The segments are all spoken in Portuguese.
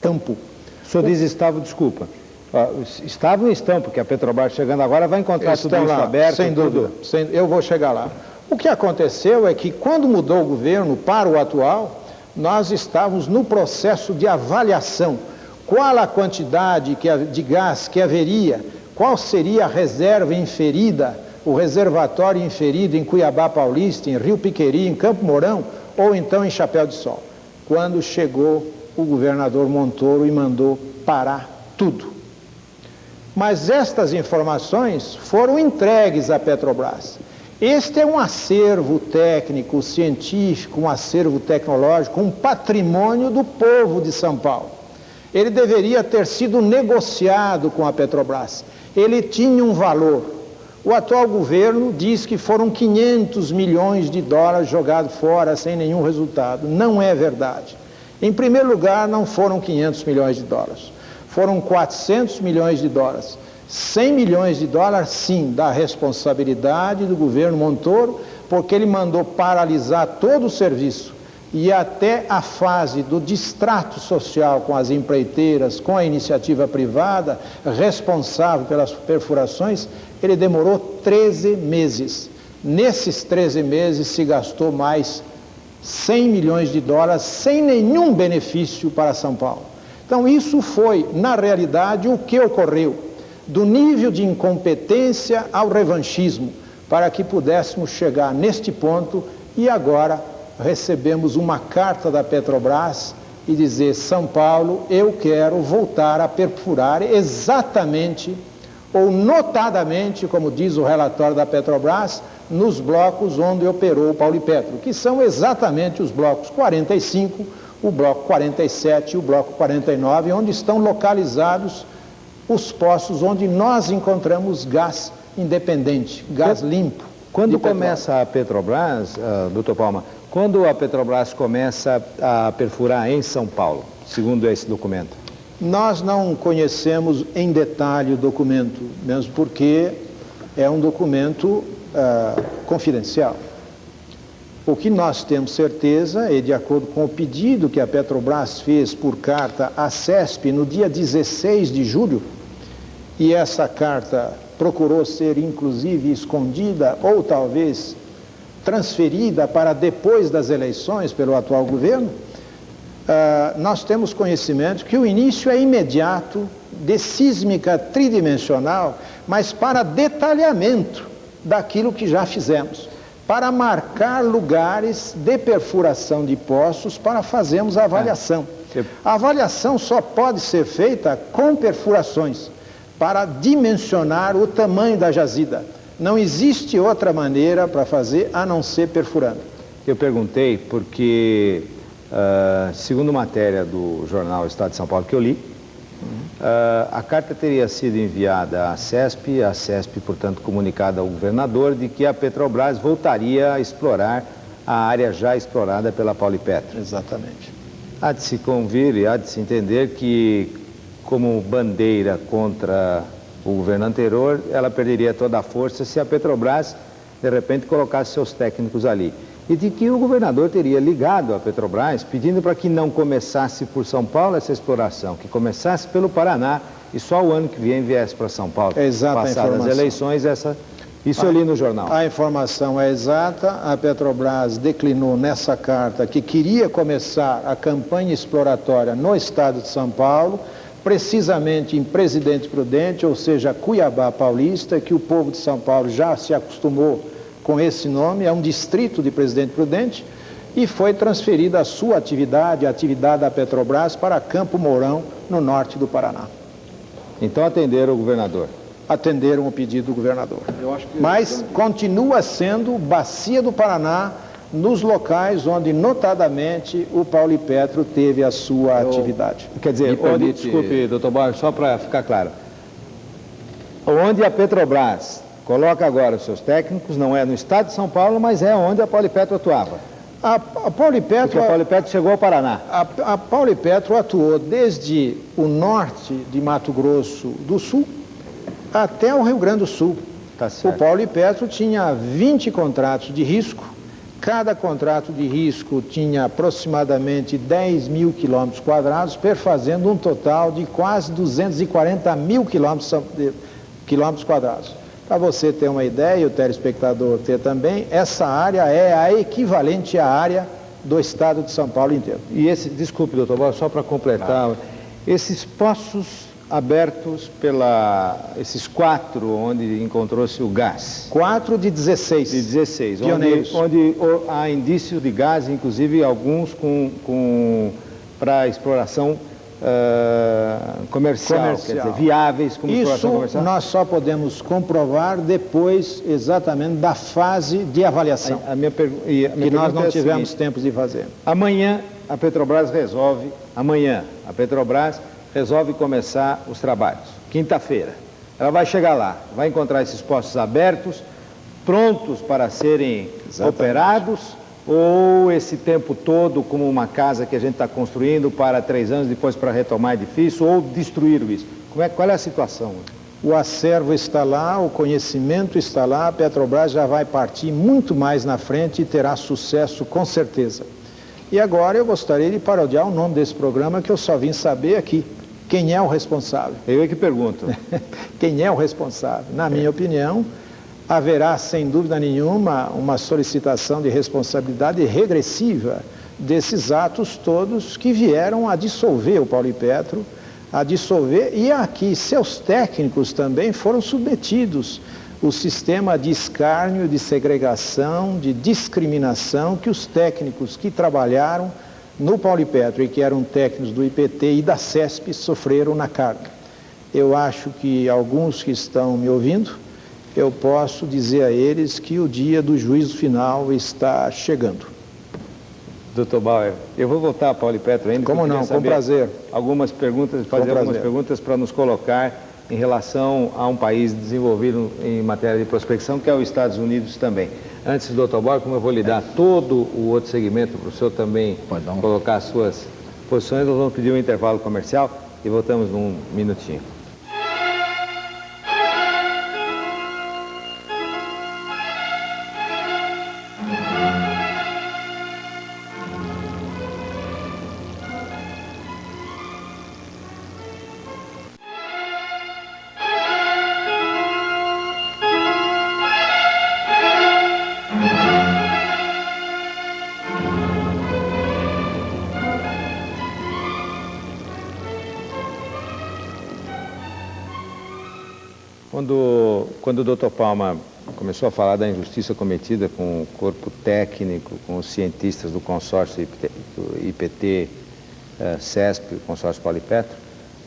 estampo. O senhor diz estava, desculpa. Estavam e estão, porque a Petrobras chegando agora vai encontrar tudo isso aberto. Sem dúvida, eu vou chegar lá. O que aconteceu é que quando mudou o governo para o atual, nós estávamos no processo de avaliação. Qual a quantidade de gás que haveria, qual seria a reserva inferida, o reservatório inferido em Cuiabá Paulista, em Rio Piqueri, em Campo Mourão, ou então em Chapéu de Sol. Quando chegou o governador Montoro e mandou parar tudo. Mas estas informações foram entregues à Petrobras. Este é um acervo técnico, científico, um acervo tecnológico, um patrimônio do povo de São Paulo. Ele deveria ter sido negociado com a Petrobras. Ele tinha um valor. O atual governo diz que foram 500 milhões de dólares jogados fora sem nenhum resultado. Não é verdade. Em primeiro lugar, não foram 500 milhões de dólares. Foram 400 milhões de dólares. 100 milhões de dólares, sim, da responsabilidade do governo Montoro, porque ele mandou paralisar todo o serviço e até a fase do distrato social com as empreiteiras, com a iniciativa privada, responsável pelas perfurações, ele demorou 13 meses. Nesses 13 meses se gastou mais 100 milhões de dólares sem nenhum benefício para São Paulo. Então isso foi, na realidade, o que ocorreu, do nível de incompetência ao revanchismo, para que pudéssemos chegar neste ponto e agora recebemos uma carta da Petrobras e dizer: São Paulo, eu quero voltar a perfurar exatamente, ou notadamente, como diz o relatório da Petrobras, nos blocos onde operou o Paulipetro, que são exatamente os blocos 45, o bloco 47 e o bloco 49, onde estão localizados os poços onde nós encontramos gás independente, gás limpo. Quando começa a Petrobras, doutor Palma, quando a Petrobras começa a perfurar em São Paulo, segundo esse documento? Nós não conhecemos em detalhe o documento, mesmo porque é um documento confidencial. O que nós temos certeza é, de acordo com o pedido que a Petrobras fez por carta à CESP no dia 16 de julho, e essa carta procurou ser inclusive escondida ou talvez transferida para depois das eleições pelo atual governo, nós temos conhecimento que o início é imediato de sísmica tridimensional, mas para detalhamento daquilo que já fizemos, para marcar lugares de perfuração de poços para fazermos a avaliação. A avaliação só pode ser feita com perfurações, para dimensionar o tamanho da jazida. Não existe outra maneira para fazer a não ser perfurando. Eu perguntei porque, segundo matéria do jornal Estado de São Paulo que eu li, a carta teria sido enviada à CESP, a CESP, portanto, comunicada ao governador de que a Petrobras voltaria a explorar a área já explorada pela Paulipetro. Exatamente. Há de se convir e há de se entender que, como bandeira contra o governo anterior, ela perderia toda a força se a Petrobras, de repente, colocasse seus técnicos ali. E de que o governador teria ligado à Petrobras pedindo para que não começasse por São Paulo essa exploração, que começasse pelo Paraná e só o ano que vem viesse para São Paulo. É exata passadas a informação. As eleições, isso eu li no jornal. A informação é exata, a Petrobras declinou nessa carta que queria começar a campanha exploratória no estado de São Paulo, precisamente em Presidente Prudente, ou seja, Cuiabá Paulista, que o povo de São Paulo já se acostumou com esse nome, é um distrito de Presidente Prudente, e foi transferida a sua atividade, a atividade da Petrobras, para Campo Mourão, no norte do Paraná. Então atenderam o governador? Atenderam o pedido do governador. Mas continua sendo Bacia do Paraná, nos locais onde, notadamente, o Paulipetro teve a sua atividade. Quer dizer, desculpe, doutor Borges, só para ficar claro, onde a Petrobras coloca agora os seus técnicos, não é no estado de São Paulo, mas é onde a Paulipetro atuava. A Paulipetro, porque a Paulipetro chegou ao Paraná. A Paulipetro atuou desde o norte de Mato Grosso do Sul até o Rio Grande do Sul. Tá certo. O Paulipetro tinha 20 contratos de risco, Cada contrato de risco tinha aproximadamente 10 mil quilômetros quadrados, perfazendo um total de quase 240 mil quilômetros quadrados. Para você ter uma ideia, e o telespectador ter também, essa área é a equivalente à área do estado de São Paulo inteiro. E desculpe, doutor Bob, só para completar, esses poços abertos esses 4 onde encontrou-se o gás. 4 de 16. De 16, pioneiros. Onde há indícios de gás, inclusive alguns para exploração comercial, quer dizer, viáveis como exploração comercial. Isso nós só podemos comprovar depois, exatamente, da fase de avaliação. A minha que nós não tivemos tempo de fazer. Amanhã a Petrobras resolve começar os trabalhos. Quinta-feira. Ela vai chegar lá, vai encontrar esses postos abertos, prontos para serem operados, ou esse tempo todo, como uma casa que a gente está construindo para 3 anos, depois para retomar é difícil, ou destruir isso. Qual é a situação? O acervo está lá, o conhecimento está lá, a Petrobras já vai partir muito mais na frente e terá sucesso com certeza. E agora eu gostaria de parodiar o nome desse programa que eu só vim saber aqui. Quem é o responsável? Eu é que pergunto. Quem é o responsável? Na minha opinião, haverá, sem dúvida nenhuma, uma solicitação de responsabilidade regressiva desses atos todos que vieram a dissolver o Paulipetro, e aqui seus técnicos também foram submetidos o sistema de escárnio, de segregação, de discriminação que os técnicos que trabalharam no Paulipetro e que eram técnicos do IPT e da CESP sofreram na carne. Eu acho que alguns que estão me ouvindo, eu posso dizer a eles que o dia do juízo final está chegando. Doutor Bauer, eu vou voltar a Paulipetro ainda. Como não, com prazer. Fazer algumas perguntas para nos colocar em relação a um país desenvolvido em matéria de prospecção, que é os Estados Unidos também. Antes, doutor Bauer, como eu vou lhe dar todo o outro segmento para o senhor também colocar as suas posições, nós vamos pedir um intervalo comercial e voltamos num minutinho. Quando o doutor Palma começou a falar da injustiça cometida com o corpo técnico, com os cientistas do consórcio IPT, CESP, o consórcio Paulipetro,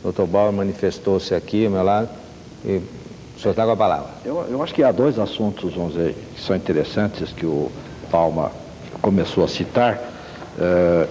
o doutor Bauer manifestou-se aqui ao meu lado e o senhor está com a palavra. Eu acho que há 2 assuntos, vamos dizer, que são interessantes, que o Palma começou a citar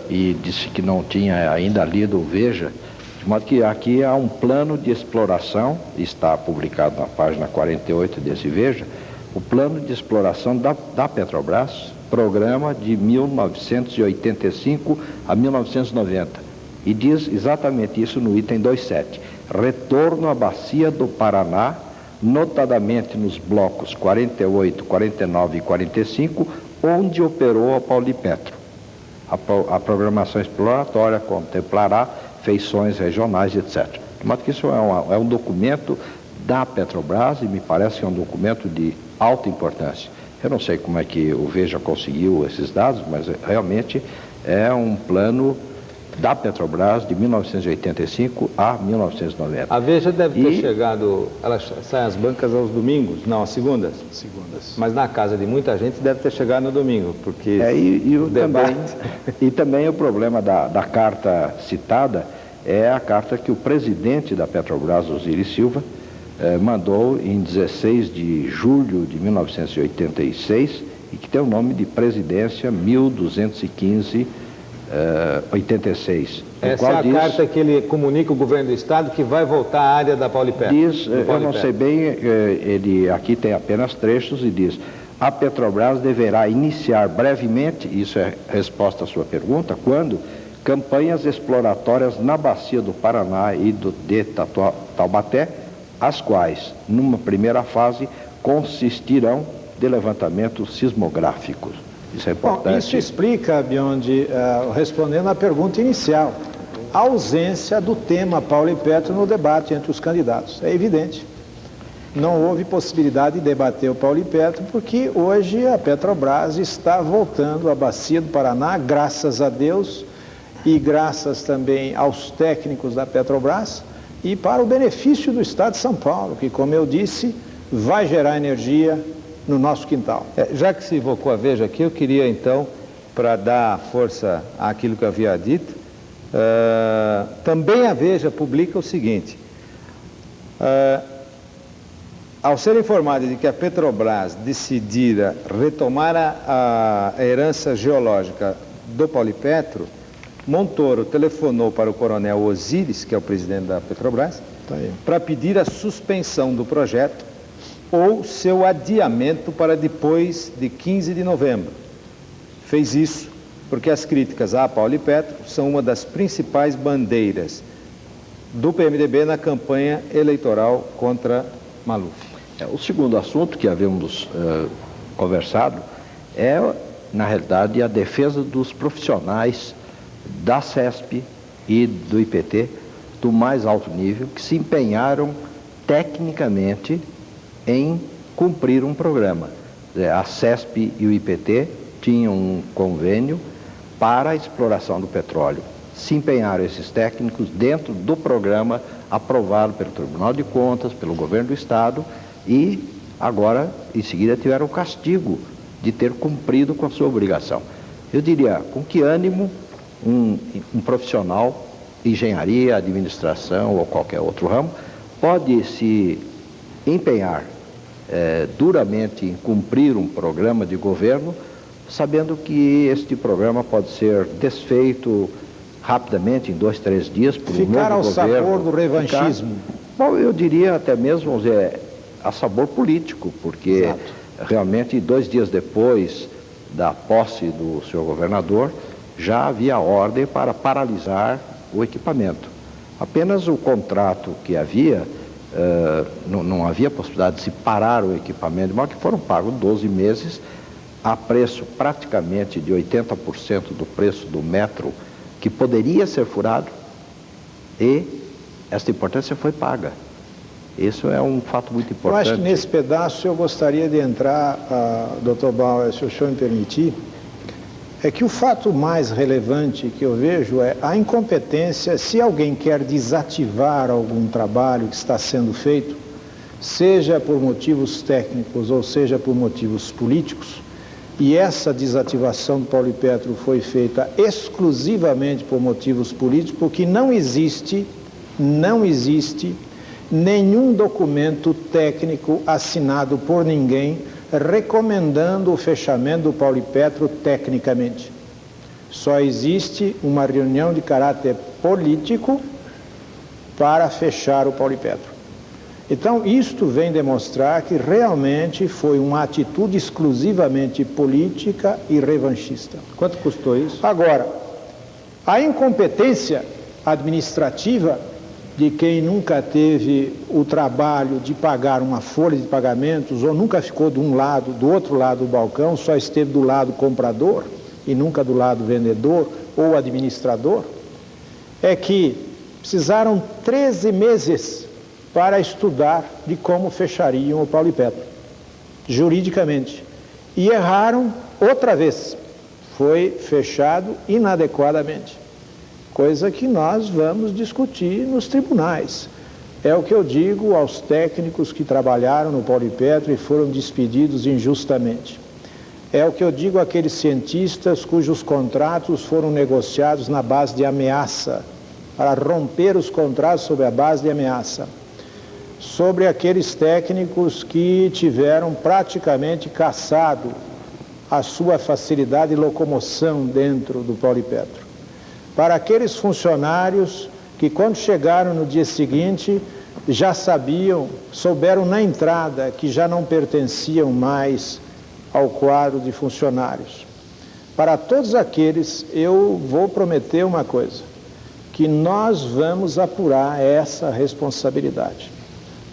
e disse que não tinha ainda lido o Veja, de modo que aqui há um plano de exploração, está publicado na página 48 desse Veja, o plano de exploração da Petrobras, programa de 1985 a 1990. E diz exatamente isso no item 2.7. Retorno à bacia do Paraná, notadamente nos blocos 48, 49 e 45, onde operou a Paulipetro. A programação exploratória contemplará feições regionais, etc. De modo que isso é um documento da Petrobras e me parece que é um documento de alta importância. Eu não sei como é que o Veja conseguiu esses dados, mas realmente é um plano da Petrobras de 1985 a 1990. A Veja deve ter chegado, ela sai às bancas aos domingos, não, às segundas. Segundas. Mas na casa de muita gente deve ter chegado no domingo, porque também o problema da carta citada é a carta que o presidente da Petrobras, Osiris Silva, mandou em 16 de julho de 1986 e que tem o nome de Presidência 1215 86. Essa é a carta que ele comunica ao governo do estado que vai voltar à área da Paulipetro. Diz, eu não sei bem, ele aqui tem apenas trechos e diz: a Petrobras deverá iniciar brevemente, isso é resposta à sua pergunta, quando campanhas exploratórias na bacia do Paraná e de Taubaté, as quais, numa primeira fase, consistirão de levantamentos sismográficos. Isso é importante. Bom, isso explica, Biondi, respondendo à pergunta inicial, a ausência do tema Paulo e Petro no debate entre os candidatos. É evidente. Não houve possibilidade de debater o Paulo e Petro, porque hoje a Petrobras está voltando à Bacia do Paraná, graças a Deus, e graças também aos técnicos da Petrobras, e para o benefício do Estado de São Paulo, que, como eu disse, vai gerar energia no nosso quintal. Já que se invocou a Veja aqui, eu queria então, para dar força àquilo que eu havia dito, também a Veja publica o seguinte: ao ser informada de que a Petrobras decidira retomar a herança geológica do Paulo e Petro, Montoro telefonou para o coronel Osíris, que é o presidente da Petrobras, para pedir a suspensão do projeto ou seu adiamento para depois de 15 de novembro. Fez isso porque as críticas a Paulo e Petro são uma das principais bandeiras do PMDB na campanha eleitoral contra Maluf. O segundo assunto que havíamos conversado é, na realidade, a defesa dos profissionais da CESP e do IPT do mais alto nível, que se empenharam tecnicamente em cumprir um programa. A CESP e o IPT tinham um convênio para a exploração do petróleo. Se empenharam esses técnicos dentro do programa aprovado pelo Tribunal de Contas, pelo Governo do Estado, e agora, em seguida, tiveram o castigo de ter cumprido com a sua obrigação. Eu diria, com que ânimo um profissional, engenharia, administração ou qualquer outro ramo, pode se empenhar duramente em cumprir um programa de governo, sabendo que este programa pode ser desfeito rapidamente, em 2, 3 dias, por um novo governo. Ficar ao sabor do revanchismo. Bom, eu diria até mesmo, vamos dizer, a sabor político, porque Exato. Realmente 2 dias depois da posse do senhor governador, já havia ordem para paralisar o equipamento. Apenas o contrato que havia, não havia possibilidade de se parar o equipamento, de modo que foram pagos 12 meses a preço praticamente de 80% do preço do metro que poderia ser furado, e esta importância foi paga. Isso é um fato muito importante. Eu acho que nesse pedaço eu gostaria de entrar, Dr. Bauer, se o senhor me permitir, é que o fato mais relevante que eu vejo é a incompetência. Se alguém quer desativar algum trabalho que está sendo feito, seja por motivos técnicos ou seja por motivos políticos, e essa desativação do Paulo e Petro foi feita exclusivamente por motivos políticos, porque não existe nenhum documento técnico assinado por ninguém recomendando o fechamento do Paulo e Petro tecnicamente. Só existe uma reunião de caráter político para fechar o Paulo e Petro. Então, isto vem demonstrar que realmente foi uma atitude exclusivamente política e revanchista. Quanto custou isso? Agora, a incompetência administrativa de quem nunca teve o trabalho de pagar uma folha de pagamentos ou nunca ficou do outro lado do balcão, só esteve do lado comprador e nunca do lado vendedor ou administrador, é que precisaram 13 meses para estudar de como fechariam o Paulo e Petro, juridicamente. E erraram outra vez. Foi fechado inadequadamente. Coisa que nós vamos discutir nos tribunais. É o que eu digo aos técnicos que trabalharam no Paulo e Petro e foram despedidos injustamente. É o que eu digo àqueles cientistas cujos contratos foram negociados na base de ameaça, para romper os contratos sobre a base de ameaça. Sobre aqueles técnicos que tiveram praticamente caçado a sua facilidade de locomoção dentro do Paulo e Petro. Para aqueles funcionários que, quando chegaram no dia seguinte, já souberam na entrada que já não pertenciam mais ao quadro de funcionários. Para todos aqueles, eu vou prometer uma coisa, que nós vamos apurar essa responsabilidade.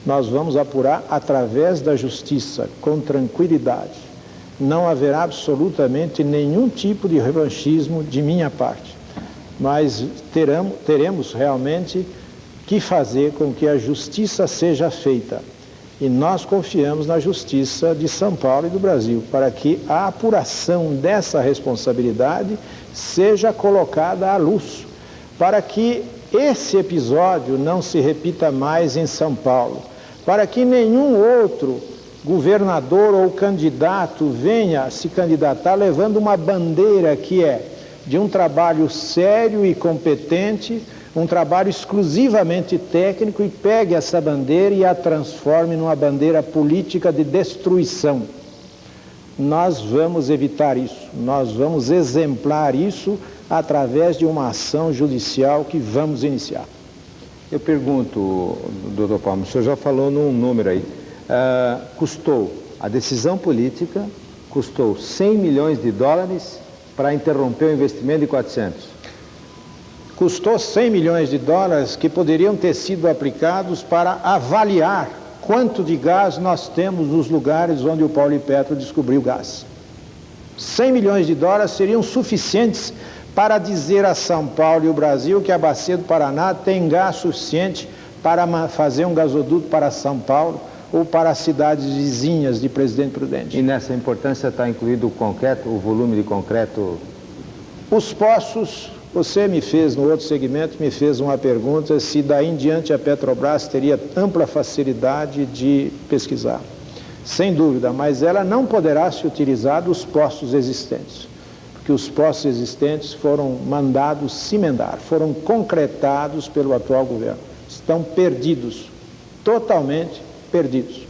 Nós vamos apurar através da justiça, com tranquilidade. não haverá absolutamente nenhum tipo de revanchismo de minha parte, mas teremos realmente que fazer com que a justiça seja feita. E nós confiamos na justiça de São Paulo e do Brasil, para que a apuração dessa responsabilidade seja colocada à luz, para que esse episódio não se repita mais em São Paulo, para que nenhum outro governador ou candidato venha se candidatar levando uma bandeira que é de um trabalho sério e competente, um trabalho exclusivamente técnico, e pegue essa bandeira e a transforme numa bandeira política de destruição. Nós vamos evitar isso, nós vamos exemplar isso através de uma ação judicial que vamos iniciar. Eu pergunto, doutor Palma, o senhor já falou num número aí, a decisão política custou $100 milhões para interromper o investimento de 400. Custou $100 milhões que poderiam ter sido aplicados para avaliar quanto de gás nós temos nos lugares onde o Paulo e Petro descobriu gás. $100 milhões seriam suficientes para dizer a São Paulo e o Brasil que a Bacia do Paraná tem gás suficiente para fazer um gasoduto para São Paulo ou para as cidades vizinhas de Presidente Prudente. E nessa importância está incluído o concreto, o volume de concreto? Os poços, você me fez, no outro segmento, me fez uma pergunta se daí em diante a Petrobras teria ampla facilidade de pesquisar. Sem dúvida, mas ela não poderá se utilizar dos poços existentes, porque os poços existentes foram mandados cimentar, foram concretados pelo atual governo. Estão perdidos, totalmente perdidos.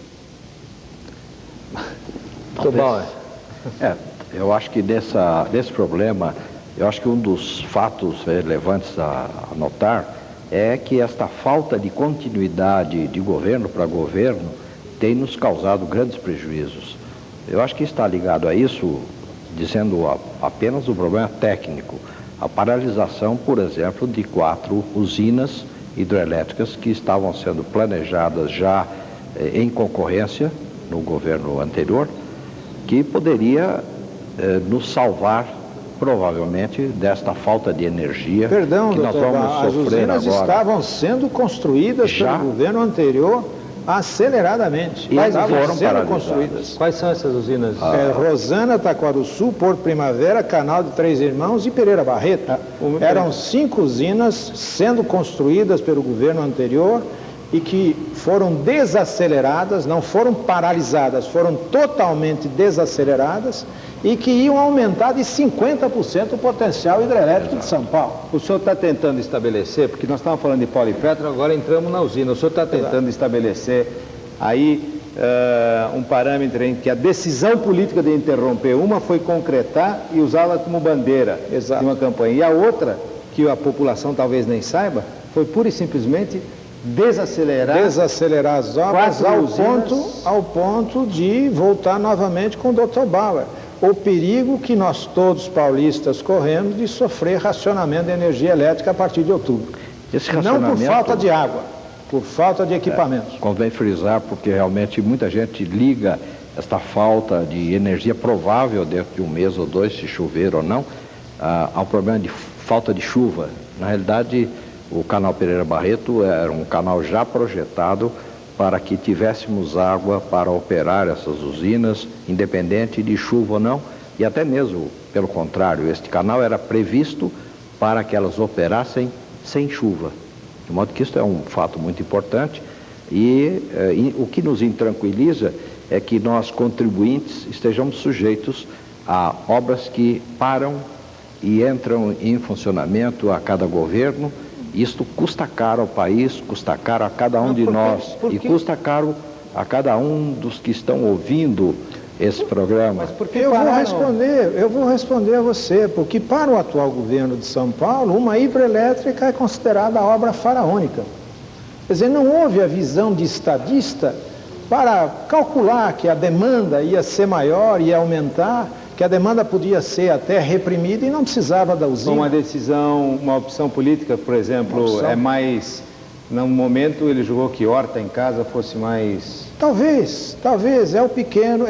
Muito bom. Eu acho que desse problema, eu acho que um dos fatos relevantes a notar é que esta falta de continuidade de governo para governo tem nos causado grandes prejuízos. Eu acho que está ligado a isso, dizendo apenas o problema técnico, a paralisação, por exemplo, de 4 usinas hidrelétricas que estavam sendo planejadas já em concorrência no governo anterior, que poderia nos salvar provavelmente desta falta de energia. Perdão, que nós doutor, vamos as sofrer usinas agora. estavam sendo construídas pelo governo anterior aceleradamente. E Estavam foram sendo construídas. Quais são essas usinas? Rosana, Taquarussu, Porto Primavera, Canal de Três Irmãos e Pereira Barreto. Eram 5 usinas sendo construídas pelo governo anterior e que foram desaceleradas, não foram paralisadas, foram totalmente desaceleradas e que iam aumentar de 50% o potencial hidrelétrico de São Paulo. O senhor está tentando estabelecer, porque nós estávamos falando de Paulo e Petro, agora entramos na usina, o senhor está tentando estabelecer aí um parâmetro em que a decisão política de interromper uma foi concretar e usá-la como bandeira de uma campanha, e a outra, que a população talvez nem saiba, foi pura e simplesmente desacelerar as obras ao ponto de voltar novamente com o Dr. Bauer. O perigo que nós todos paulistas corremos de sofrer racionamento de energia elétrica a partir de outubro. Não por falta de água, por falta de equipamentos. Convém frisar, porque realmente muita gente liga esta falta de energia provável dentro de um mês ou dois, se chover ou não, ao problema de falta de chuva. Na realidade, o canal Pereira Barreto era um canal já projetado para que tivéssemos água para operar essas usinas, independente de chuva ou não, e até mesmo, pelo contrário, este canal era previsto para que elas operassem sem chuva. De modo que isso é um fato muito importante e o que nos intranquiliza é que nós, contribuintes, estejamos sujeitos a obras que param e entram em funcionamento a cada governo. Isto custa caro ao país, custa caro a cada um de nós e custa caro a cada um dos que estão ouvindo esse programa. Mas porque eu vou responder a você, porque para o atual governo de São Paulo, uma hidrelétrica é considerada obra faraônica. Quer dizer, não houve a visão de estadista para calcular que a demanda ia ser maior, ia aumentar, que a demanda podia ser até reprimida e não precisava da usina. Uma decisão, uma opção política, por exemplo, é mais No momento ele julgou que horta em casa fosse mais... Talvez, é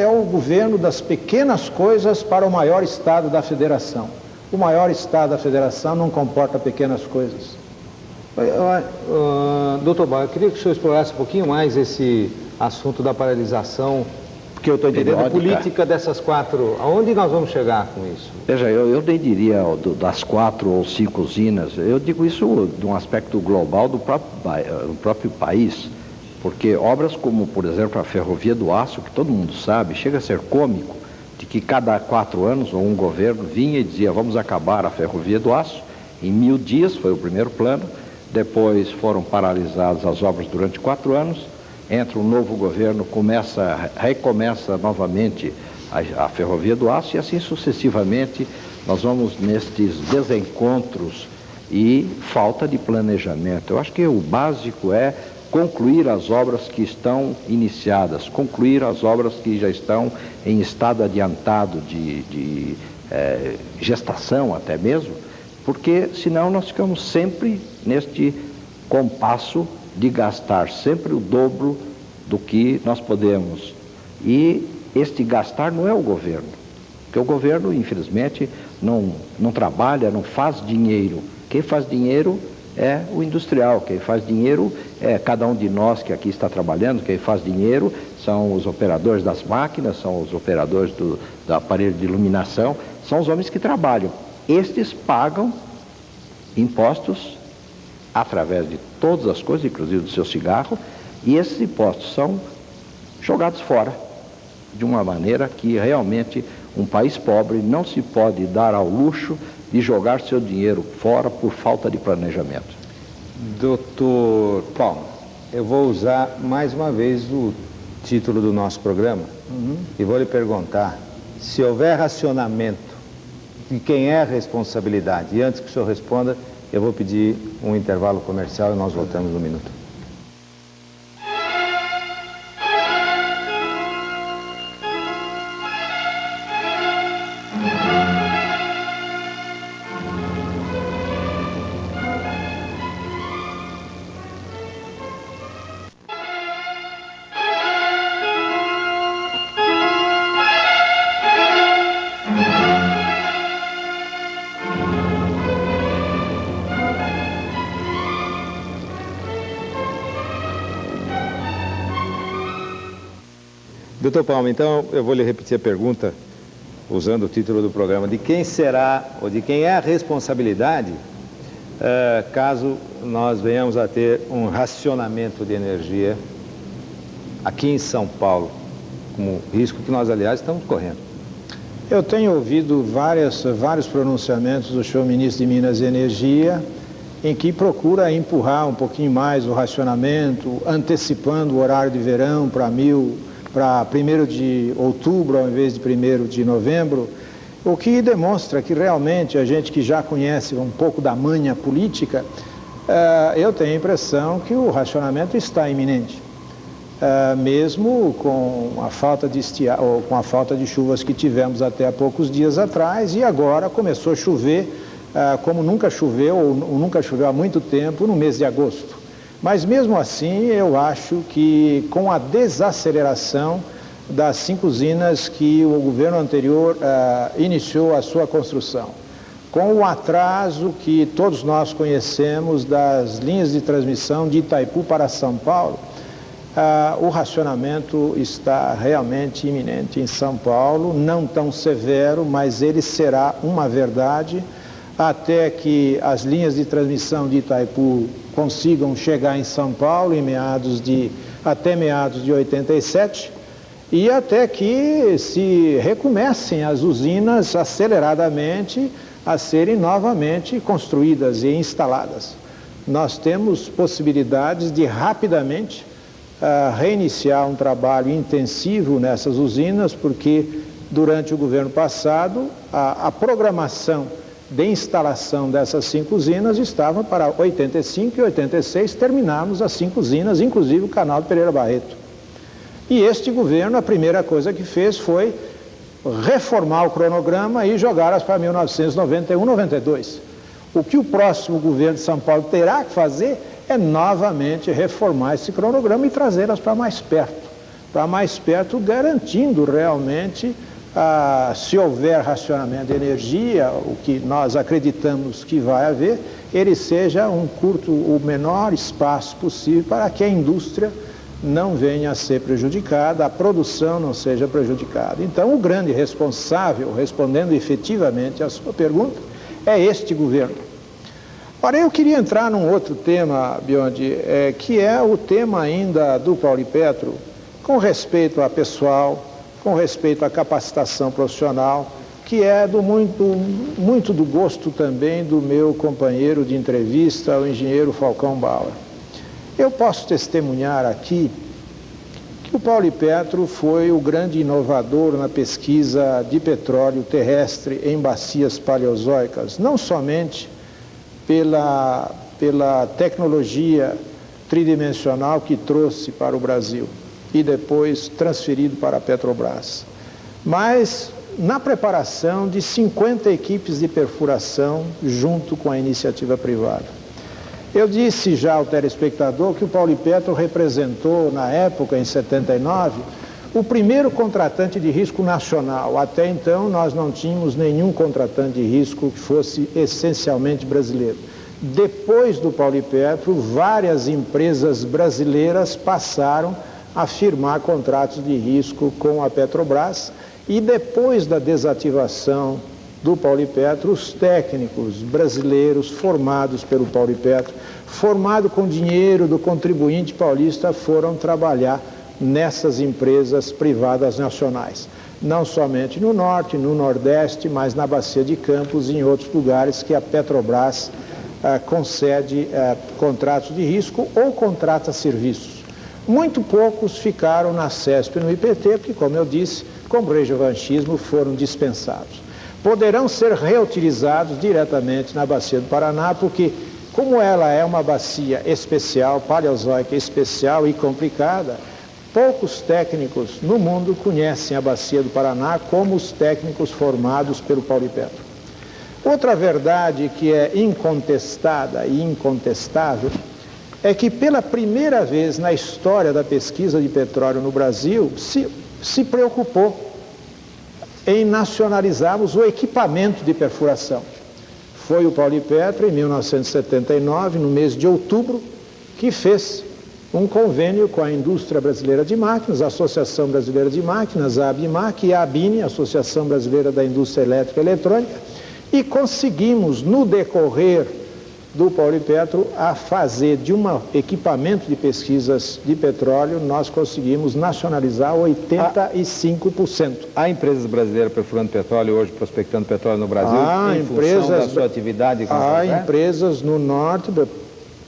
o governo das pequenas coisas para o maior Estado da Federação. O maior Estado da Federação não comporta pequenas coisas. Doutor Bauer, eu queria que o senhor explorasse um pouquinho mais esse assunto da paralisação, porque eu estou entendendo a política dessas 4. Aonde nós vamos chegar com isso? Veja, eu nem diria das 4 ou 5 usinas, eu digo isso de um aspecto global do próprio país, porque obras como, por exemplo, a Ferrovia do Aço, que todo mundo sabe, chega a ser cômico, de que cada 4 anos um governo vinha e dizia, vamos acabar a Ferrovia do Aço, em 1000 dias, foi o primeiro plano, depois foram paralisadas as obras durante 4 anos, entra um novo governo, recomeça novamente a Ferrovia do Aço e assim sucessivamente nós vamos nestes desencontros e falta de planejamento. Eu acho que o básico é concluir as obras que estão iniciadas, concluir as obras que já estão em estado adiantado de gestação até mesmo, porque senão nós ficamos sempre neste compasso de gastar sempre o dobro do que nós podemos. E este gastar não é o governo, porque o governo, infelizmente, não trabalha, não faz dinheiro. Quem faz dinheiro é o industrial, quem faz dinheiro é cada um de nós que aqui está trabalhando, quem faz dinheiro são os operadores das máquinas, são os operadores do aparelho de iluminação, são os homens que trabalham. Estes pagam impostos através de todas as coisas, inclusive do seu cigarro, e esses impostos são jogados fora de uma maneira que realmente um país pobre não se pode dar ao luxo de jogar seu dinheiro fora por falta de planejamento. Doutor Paulo, eu vou usar mais uma vez o título do nosso programa e vou lhe perguntar se houver racionamento, de quem é a responsabilidade. E antes que o senhor responda, eu vou pedir um intervalo comercial e nós voltamos no minuto. Doutor Palma, então eu vou lhe repetir a pergunta, usando o título do programa, de quem será, ou de quem é a responsabilidade, caso nós venhamos a ter um racionamento de energia aqui em São Paulo, como risco que nós, aliás, estamos correndo. Eu tenho ouvido vários pronunciamentos do senhor ministro de Minas e Energia, em que procura empurrar um pouquinho mais o racionamento, antecipando o horário de verão para 1º de outubro ao invés de 1º de novembro, o que demonstra que realmente a gente que já conhece um pouco da manha política, eu tenho a impressão que o racionamento está iminente, mesmo com a falta de chuvas que tivemos até há poucos dias atrás, e agora começou a chover como nunca choveu, ou nunca choveu há muito tempo, no mês de agosto. Mas mesmo assim, eu acho que com a desaceleração das 5 usinas que o governo anterior iniciou a sua construção, com o atraso que todos nós conhecemos das linhas de transmissão de Itaipu para São Paulo, o racionamento está realmente iminente em São Paulo, não tão severo, mas ele será uma verdade até que as linhas de transmissão de Itaipu consigam chegar em São Paulo até meados de 87 e até que se recomecem as usinas aceleradamente a serem novamente construídas e instaladas. Nós temos possibilidades de rapidamente reiniciar um trabalho intensivo nessas usinas, porque durante o governo passado a programação de instalação dessas 5 usinas estava para 85 e 86 terminarmos as 5 usinas, inclusive o canal de Pereira Barreto. E este governo, a primeira coisa que fez foi reformar o cronograma e jogá-las para 1991, 92. O que o próximo governo de São Paulo terá que fazer é novamente reformar esse cronograma e trazê-las para mais perto, garantindo realmente, se houver racionamento de energia, o que nós acreditamos que vai haver, ele seja o menor espaço possível para que a indústria não venha a ser prejudicada, a produção não seja prejudicada. Então, o grande responsável, respondendo efetivamente à sua pergunta, é este governo. Ora, eu queria entrar num outro tema, Biondi, que é o tema ainda do Paulipetro, com respeito a pessoal, com respeito à capacitação profissional, que é muito do gosto também do meu companheiro de entrevista, o engenheiro Falcão Bauer. Eu posso testemunhar aqui que o Paulipetro foi o grande inovador na pesquisa de petróleo terrestre em bacias paleozoicas, não somente pela tecnologia tridimensional que trouxe para o Brasil e depois transferido para a Petrobras, mas na preparação de 50 equipes de perfuração junto com a iniciativa privada. Eu disse já ao telespectador que o Paulipetro representou, na época, em 79, o primeiro contratante de risco nacional. Até então, nós não tínhamos nenhum contratante de risco que fosse essencialmente brasileiro. Depois do Paulipetro, várias empresas brasileiras passaram a firmar contratos de risco com a Petrobras e depois da desativação do Paulipetro, os técnicos brasileiros formados pelo Paulipetro, formados com dinheiro do contribuinte paulista, foram trabalhar nessas empresas privadas nacionais. Não somente no Norte, no Nordeste, mas na Bacia de Campos e em outros lugares que a Petrobras concede contratos de risco ou contrata serviços. Muito poucos ficaram na CESP e no IPT, porque, como eu disse, como revanchismo, foram dispensados. Poderão ser reutilizados diretamente na Bacia do Paraná, porque, como ela é uma bacia especial, paleozoica especial e complicada, poucos técnicos no mundo conhecem a Bacia do Paraná como os técnicos formados pelo Paulipetro. Outra verdade que é incontestada e incontestável é que, pela primeira vez na história da pesquisa de petróleo no Brasil, se preocupou em nacionalizarmos o equipamento de perfuração. Foi o Paulipetro, em 1979, no mês de outubro, que fez um convênio com a Indústria Brasileira de Máquinas, a Associação Brasileira de Máquinas, a ABMAC, e a ABINE, a Associação Brasileira da Indústria Elétrica e Eletrônica, e conseguimos, no decorrer do Paulipetro, a fazer de um equipamento de pesquisas de petróleo, nós conseguimos nacionalizar 85%. Há empresas brasileiras perfurando petróleo hoje, prospectando petróleo no Brasil, em função da sua atividade? Há empresas no Norte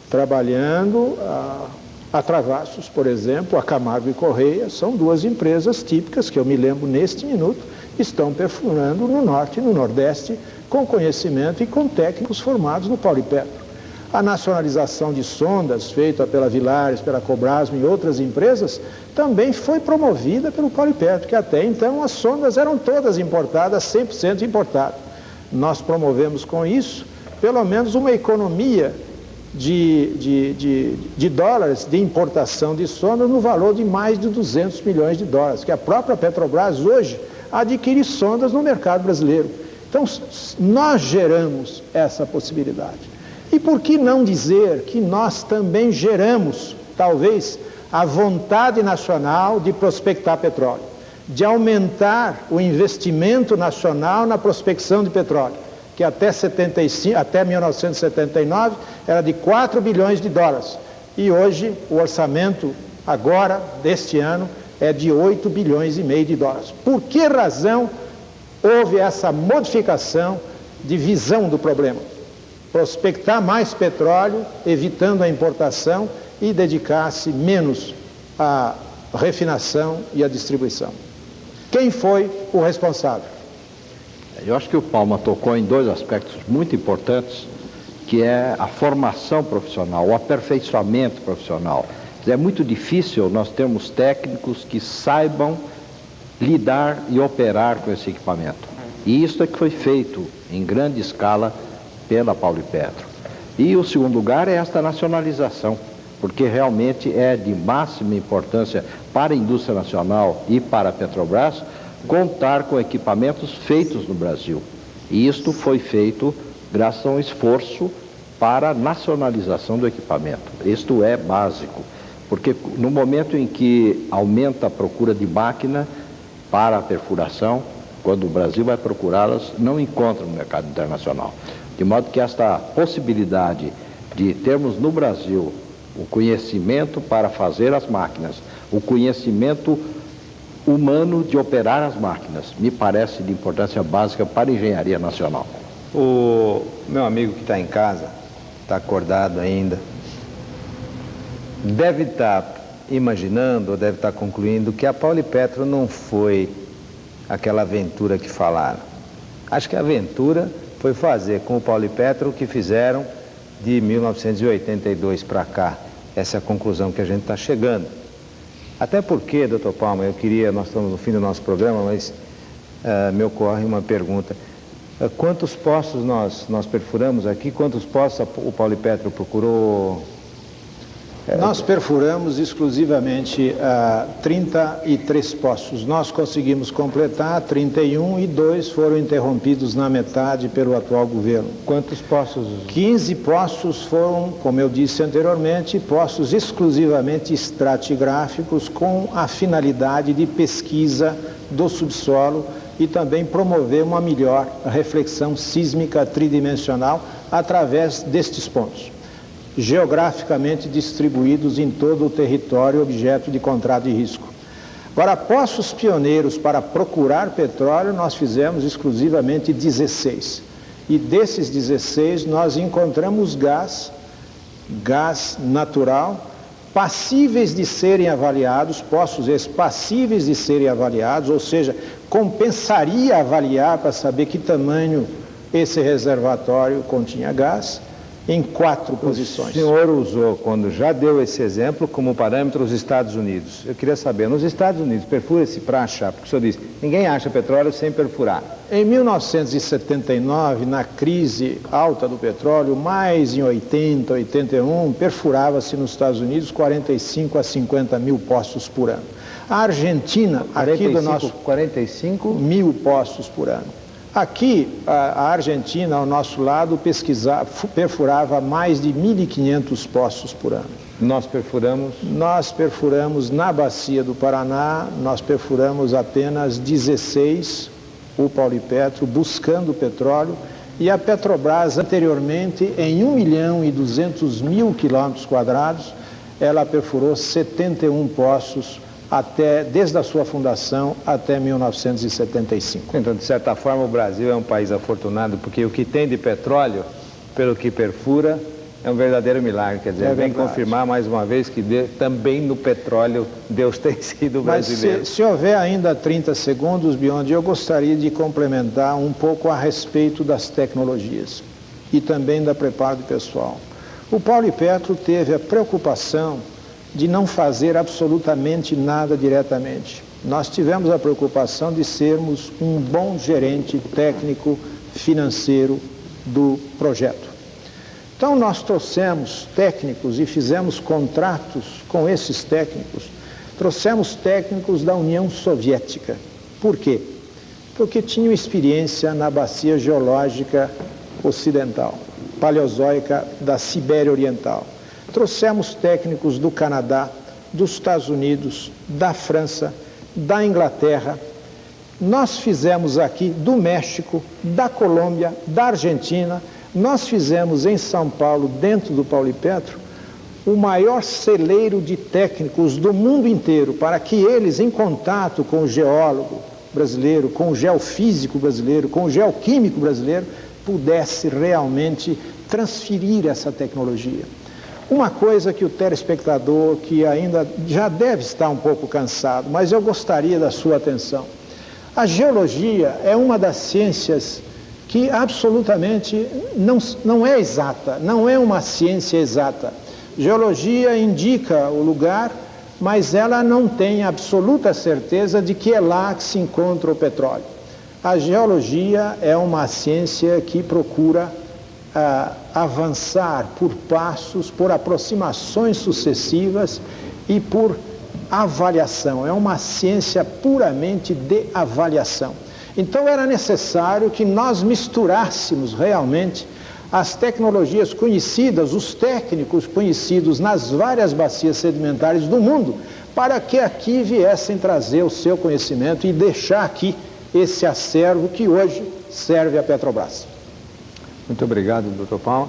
trabalhando, a Travassos, por exemplo, a Camargo e Correia, são duas empresas típicas que eu me lembro neste minuto, estão perfurando no Norte e no Nordeste, com conhecimento e com técnicos formados no Paulipetro. A nacionalização de sondas, feita pela Vilares, pela Cobrasma e outras empresas, também foi promovida pelo Paulipetro, que até então as sondas eram todas importadas, 100% importadas. Nós promovemos com isso, pelo menos, uma economia de dólares de importação de sondas no valor de mais de 200 milhões de dólares, que a própria Petrobras hoje adquire sondas no mercado brasileiro. Então, nós geramos essa possibilidade. E por que não dizer que nós também geramos, talvez, a vontade nacional de prospectar petróleo, de aumentar o investimento nacional na prospecção de petróleo, que até 1979 era de 4 bilhões de dólares. E hoje, o orçamento, agora, deste ano, é de 8 bilhões e meio de dólares. Por que razão houve essa modificação de visão do problema? Prospectar mais petróleo, evitando a importação e dedicar-se menos à refinação e à distribuição. Quem foi o responsável? Eu acho que o Palma tocou em dois aspectos muito importantes, que é a formação profissional, o aperfeiçoamento profissional. É muito difícil nós termos técnicos que saibam lidar e operar com esse equipamento. E isso é que foi feito em grande escala pela Paulipetro. E o segundo lugar é esta nacionalização, porque realmente é de máxima importância para a indústria nacional e para a Petrobras contar com equipamentos feitos no Brasil. E isto foi feito graças a um esforço para a nacionalização do equipamento. Isto é básico, porque no momento em que aumenta a procura de máquina para a perfuração, quando o Brasil vai procurá-las, não encontra no mercado internacional. De modo que esta possibilidade de termos no Brasil o conhecimento para fazer as máquinas, o conhecimento humano de operar as máquinas, me parece de importância básica para a engenharia nacional. O meu amigo que está em casa, está acordado ainda, deve estar imaginando, ou deve estar concluindo que a Paulipetro não foi aquela aventura que falaram. Acho que a aventura foi fazer com o Paulipetro o que fizeram de 1982 para cá. Essa é a conclusão que a gente está chegando. Até porque, doutor Palma, nós estamos no fim do nosso programa, mas me ocorre uma pergunta. Quantos poços nós perfuramos aqui? Quantos poços o Paulipetro procurou? Nós perfuramos exclusivamente 33 poços. Nós conseguimos completar 31 e 2 foram interrompidos na metade pelo atual governo. Quantos poços? 15 poços foram, como eu disse anteriormente, poços exclusivamente estratigráficos com a finalidade de pesquisa do subsolo e também promover uma melhor reflexão sísmica tridimensional através destes pontos, geograficamente distribuídos em todo o território objeto de contrato de risco. Agora, poços pioneiros para procurar petróleo, nós fizemos exclusivamente 16. E desses 16, nós encontramos gás natural, passíveis de serem avaliados, poços esses passíveis de serem avaliados, ou seja, compensaria avaliar para saber que tamanho esse reservatório continha gás, em 4 posições. O senhor usou, quando já deu esse exemplo, como parâmetro os Estados Unidos. Eu queria saber, nos Estados Unidos, perfura-se para achar, porque o senhor disse, ninguém acha petróleo sem perfurar. Em 1979, na crise alta do petróleo, mais em 80, 81, perfurava-se nos Estados Unidos 45 a 50 mil poços por ano. A Argentina, 45 mil poços por ano. Aqui, a Argentina, ao nosso lado, perfurava mais de 1.500 poços por ano. Nós perfuramos? Nós perfuramos na Bacia do Paraná, nós perfuramos apenas 16, o Paulipetro, buscando petróleo, e a Petrobras, anteriormente, em 1.200.000 quilômetros quadrados, ela perfurou 71 poços, desde a sua fundação até 1975. Então, de certa forma, o Brasil é um país afortunado, porque o que tem de petróleo, pelo que perfura, é um verdadeiro milagre. Quer dizer, vem confirmar mais uma vez que também no petróleo Deus tem sido brasileiro. Mas se houver ainda 30 segundos, Biondi, eu gostaria de complementar um pouco a respeito das tecnologias e também da preparo do pessoal. O Paulipetro teve a preocupação de não fazer absolutamente nada diretamente. Nós tivemos a preocupação de sermos um bom gerente técnico financeiro do projeto. Então nós trouxemos técnicos e fizemos contratos com esses técnicos. Trouxemos técnicos da União Soviética. Por quê? Porque tinham experiência na bacia geológica ocidental, paleozoica da Sibéria Oriental. Trouxemos técnicos do Canadá, dos Estados Unidos, da França, da Inglaterra. Nós fizemos aqui do México, da Colômbia, da Argentina. Nós fizemos em São Paulo, dentro do Paulipetro, o maior celeiro de técnicos do mundo inteiro, para que eles, em contato com o geólogo brasileiro, com o geofísico brasileiro, com o geoquímico brasileiro, pudesse realmente transferir essa tecnologia. Uma coisa que o telespectador, que ainda já deve estar um pouco cansado, mas eu gostaria da sua atenção. A geologia é uma das ciências que absolutamente não é exata, não é uma ciência exata. Geologia indica o lugar, mas ela não tem absoluta certeza de que é lá que se encontra o petróleo. A geologia é uma ciência que procura avançar por passos, por aproximações sucessivas e por avaliação. É uma ciência puramente de avaliação. Então era necessário que nós misturássemos realmente as tecnologias conhecidas, os técnicos conhecidos nas várias bacias sedimentares do mundo, para que aqui viessem trazer o seu conhecimento e deixar aqui esse acervo que hoje serve à Petrobras. Muito obrigado, doutor Paulo,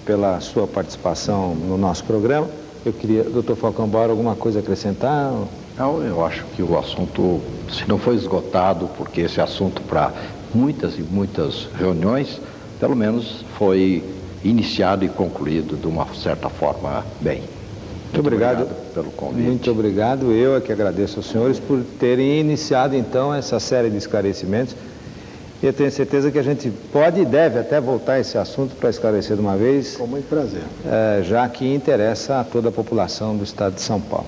pela sua participação no nosso programa. Eu queria, doutor Falcão Bauer, alguma coisa a acrescentar? Não, eu acho que o assunto, se não foi esgotado, porque esse assunto para muitas e muitas reuniões, pelo menos foi iniciado e concluído de uma certa forma bem. Muito obrigado pelo convite. Muito obrigado. Eu é que agradeço aos senhores por terem iniciado então essa série de esclarecimentos. E eu tenho certeza que a gente pode e deve até voltar a esse assunto para esclarecer de uma vez. Com muito prazer. Já que interessa a toda a população do estado de São Paulo.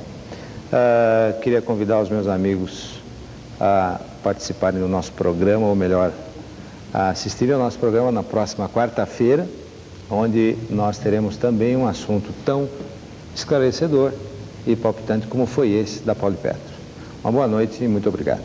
Queria convidar os meus amigos a participarem do nosso programa, ou melhor, a assistirem ao nosso programa na próxima quarta-feira, onde nós teremos também um assunto tão esclarecedor e palpitante como foi esse da Paulipetro. Uma boa noite e muito obrigado.